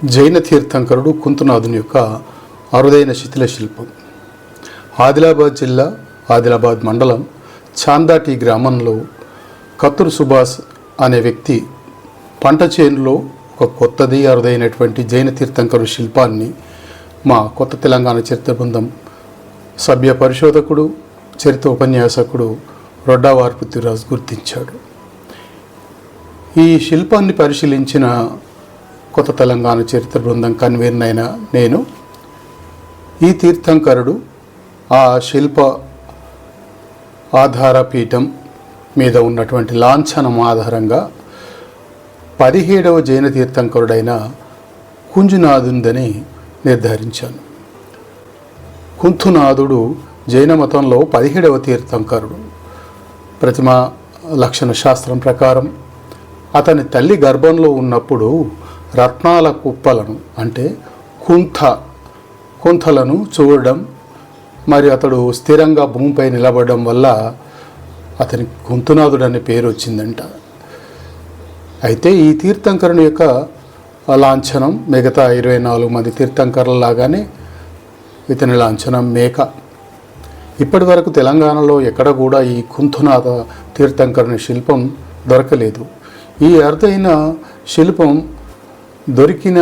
జైన తీర్థంకరుడు కుంతునాథుని యొక్క అరుదైన శిథిల శిల్పం. ఆదిలాబాద్ జిల్లా, ఆదిలాబాద్ మండలం చాందాటి గ్రామంలో కత్తూరు సుభాష్ అనే వ్యక్తి పంట చేనులో ఒక కొత్తది అరుదైనటువంటి జైన తీర్థంకరుడు శిల్పాన్ని మా కొత్త తెలంగాణ చరిత్ర బృందం సభ్య పరిశోధకుడు, చరిత్ర ఉపన్యాసకుడు రొడ్డావార్ పృథ్వీరాజ్ గుర్తించాడు. ఈ శిల్పాన్ని పరిశీలించిన కొత్త తెలంగాణ చరిత్ర బృందం కన్వీనర్ అయిన నేను ఈ తీర్థంకరుడు ఆ శిల్ప ఆధారపీఠం మీద ఉన్నటువంటి లాంఛనం ఆధారంగా 17వ జైన తీర్థంకరుడైన కుంజునాథుందని నిర్ధారించాను. కుంతునాథుడు జైన మతంలో 17వ తీర్థంకరుడు. ప్రతిమ లక్షణ శాస్త్రం ప్రకారం అతని తల్లి గర్భంలో ఉన్నప్పుడు రత్నాల కుప్పలను అంటే కుంతలను చూడడం, మరి అతడు స్థిరంగా భూమిపై నిలబడడం వల్ల అతని కుంతునాథుడు అనే పేరు వచ్చిందంట. అయితే ఈ తీర్థంకరుని యొక్క లాంఛనం మిగతా 24 మంది తీర్థంకరులలాగానే ఇతని లాంఛనం మేక. ఇప్పటి వరకు తెలంగాణలో ఎక్కడ కూడా ఈ కుంతునాథ తీర్థంకరుని శిల్పం దొరకలేదు. ఈ అరుదైన శిల్పం దొరికిన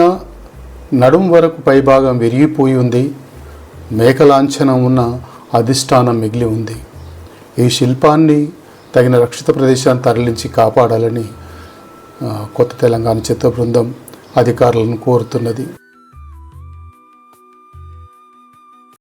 నడుం వరకు పైభాగం విరిగిపోయి ఉంది. మేకలాంఛనం ఉన్న అధిష్టానం మిగిలి ఉంది. ఈ శిల్పాన్ని తగిన రక్షిత ప్రదేశాన్ని తరలించి కాపాడాలని కొత్త తెలంగాణ చిత్ర బృందం అధికారులను కోరుతున్నది.